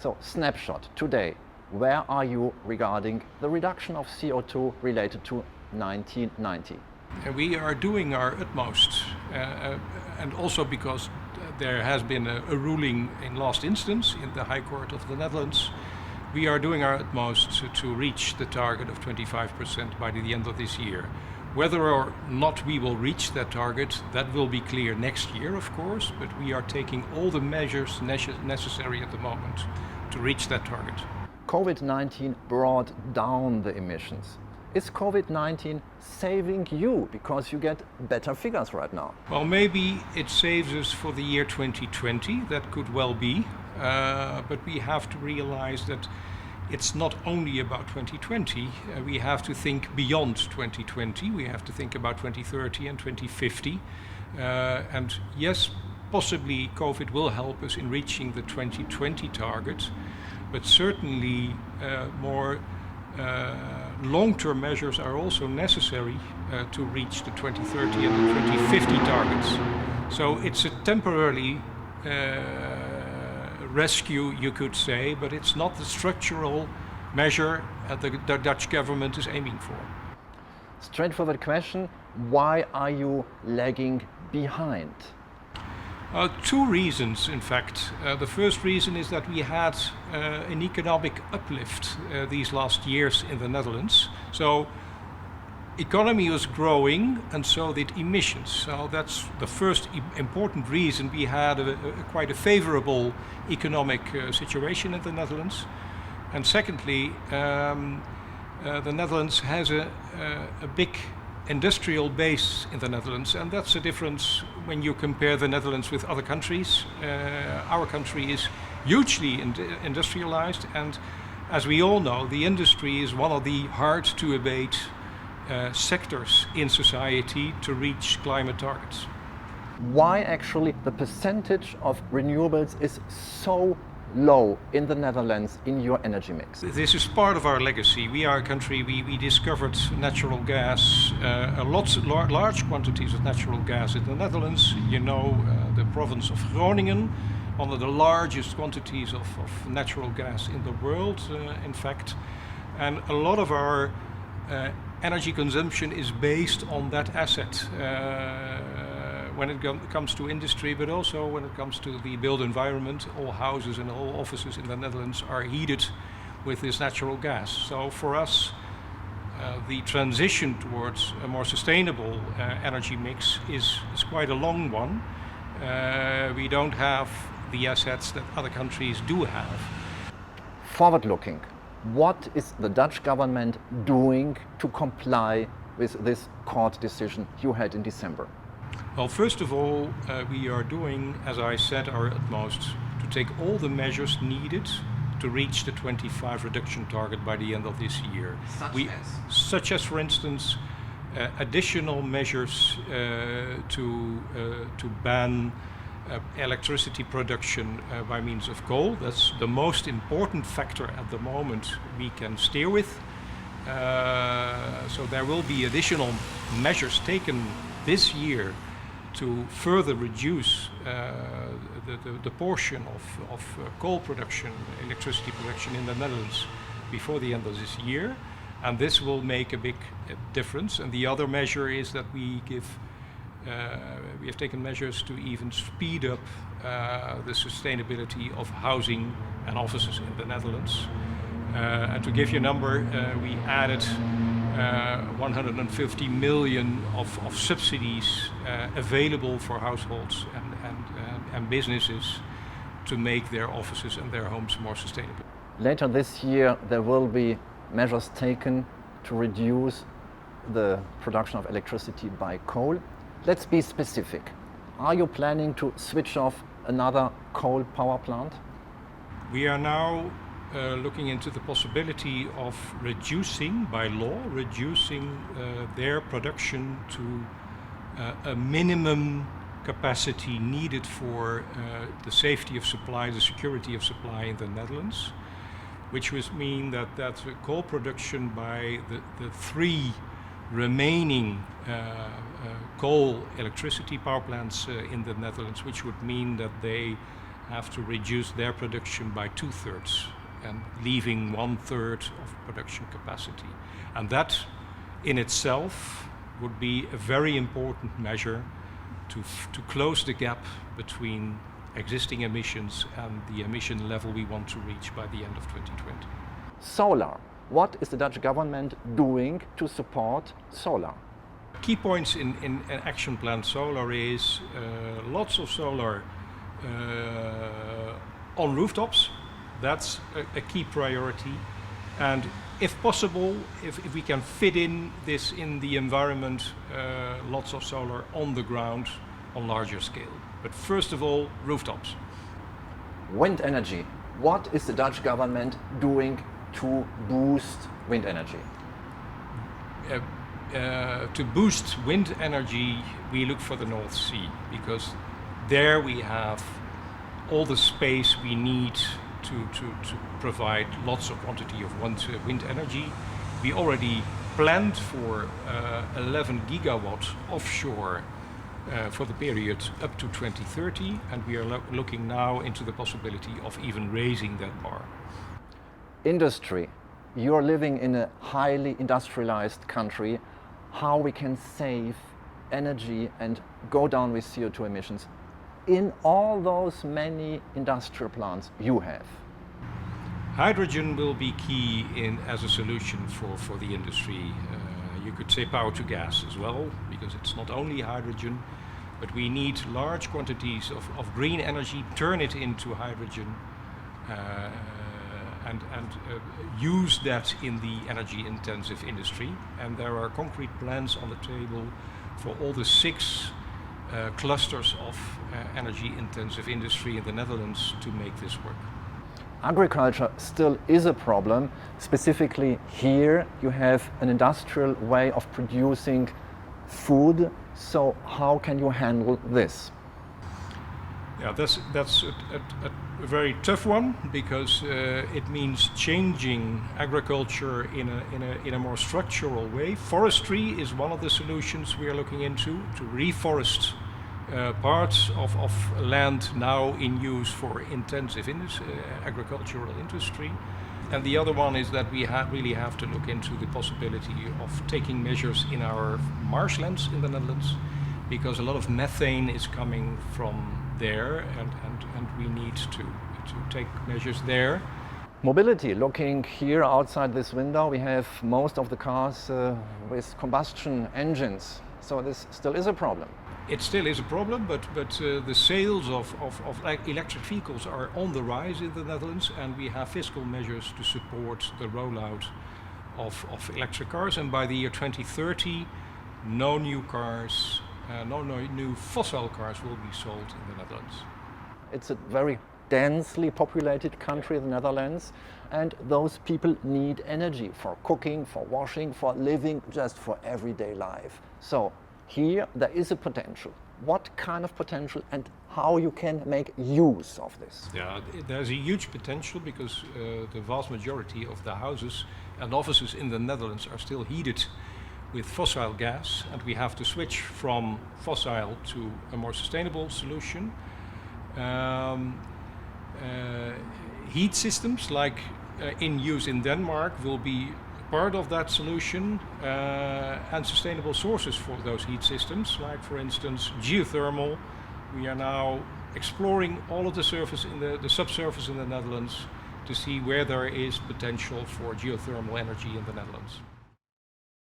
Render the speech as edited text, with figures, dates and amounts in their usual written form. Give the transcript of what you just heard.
So, snapshot today. Where are you regarding the reduction of CO2 related to 1990? We are doing our utmost, and also because there has been a ruling in last instance in the High Court of the Netherlands, we are doing our utmost to reach the target of 25% by the end of this year. Whether or not we will reach that target, that will be clear next year, of course, but we are taking all the measures necessary at the moment to reach that target. COVID-19 brought down the emissions. Is COVID-19 saving you because you get better figures right now? Well, maybe it saves us for the year 2020, that could well be, but we have to realize that it's not only about 2020, we have to think beyond 2020, we have to think about 2030 and 2050. And yes, possibly COVID will help us in reaching the 2020 target, but certainly more long-term measures are also necessary to reach the 2030 and the 2050 targets. So it's a temporary rescue, you could say, but it's not the structural measure the Dutch government is aiming for. Straightforward question, why are you lagging behind? Two reasons, in fact. The first reason is that we had an economic uplift these last years in the Netherlands. So economy was growing and so did emissions. So that's the first important reason. We had quite a favorable economic situation in the Netherlands. And secondly, the Netherlands has a big industrial base in the Netherlands, and that's a difference when you compare the Netherlands with other countries. Our country is hugely industrialized, and as we all know, the industry is one of the hard to abate sectors in society to reach climate targets. Why actually the percentage of renewables is so low in the Netherlands in your energy mix? This is part of our legacy. We are a country, we discovered natural gas, large quantities of natural gas in the Netherlands. You know, the province of Groningen, one of the largest quantities of natural gas in the world, in fact. And a lot of our energy consumption is based on that asset. When it comes to industry, but also when it comes to the built environment, all houses and all offices in the Netherlands are heated with this natural gas. So for us, the transition towards a more sustainable energy mix is quite a long one. We don't have the assets that other countries do have. Forward-looking, what is the Dutch government doing to comply with this court decision you had in December? Well, first of all, we are doing, as I said, our utmost to take all the measures needed to reach the 25 reduction target by the end of this year. Such as, for instance, additional measures to ban electricity production by means of coal. That's the most important factor at the moment we can steer with. So there will be additional measures taken this year to further reduce the portion of coal production, electricity production in the Netherlands before the end of this year. And this will make a big difference. And the other measure is that we have taken measures to even speed up the sustainability of housing and offices in the Netherlands. And to give you a number, we added 150 million of subsidies available for households and businesses to make their offices and their homes more sustainable. Later this year there will be measures taken to reduce the production of electricity by coal. Let's be specific. Are you planning to switch off another coal power plant? We are now looking into the possibility of reducing, by law, their production to a minimum capacity needed for the safety of supply, the security of supply in the Netherlands, which would mean that coal production by the three remaining coal electricity power plants in the Netherlands, which would mean that they have to reduce their production by 2/3 and leaving 1/3 of production capacity. And that in itself would be a very important measure to close the gap between existing emissions and the emission level we want to reach by the end of 2020. Solar. What is the Dutch government doing to support solar? Key points in an action plan solar is lots of solar on rooftops. That's a key priority. And if possible, if we can fit in this in the environment, lots of solar on the ground on larger scale. But first of all, rooftops. Wind energy. What is the Dutch government doing to boost wind energy? To boost wind energy, we look for the North Sea, because there we have all the space we need to provide lots of quantity of wind energy. We already planned for 11 gigawatt offshore for the period up to 2030, and we are looking now into the possibility of even raising that bar. Industry. You're living in a highly industrialized country. How we can save energy and go down with CO2 emissions in all those many industrial plants you have? Hydrogen will be key as a solution for the industry. You could say power to gas as well, because it's not only hydrogen, but we need large quantities of green energy, turn it into hydrogen, and use that in the energy intensive industry. And there are concrete plans on the table for all the 6 clusters of energy intensive industry in the Netherlands to make this work. Agriculture still is a problem. Specifically here you have an industrial way of producing food. So how can you handle this? Yeah, that's a very tough one, because it means changing agriculture in a more structural way. Forestry is one of the solutions we are looking into, to reforest parts of land now in use for intensive agricultural industry. And the other one is that we really have to look into the possibility of taking measures in our marshlands in the Netherlands, because a lot of methane is coming from there, and we need to take measures there. Mobility. Looking here outside this window, we have most of the cars with combustion engines. So this still is a problem. It still is a problem, but the sales of electric vehicles are on the rise in the Netherlands, and we have fiscal measures to support the rollout of electric cars. And by the year 2030, no new cars, no new fossil cars will be sold in the Netherlands. It's a very densely populated country, the Netherlands, and those people need energy for cooking, for washing, for living, just for everyday life. So here there is a potential. What kind of potential, and how you can make use of this? Yeah, there's a huge potential, because the vast majority of the houses and offices in the Netherlands are still heated with fossil gas, and we have to switch from fossil to a more sustainable solution. Heat systems like in use in Denmark will be part of that solution, and sustainable sources for those heat systems, like for instance geothermal. We are now exploring all of the subsurface in the Netherlands to see where there is potential for geothermal energy in the Netherlands.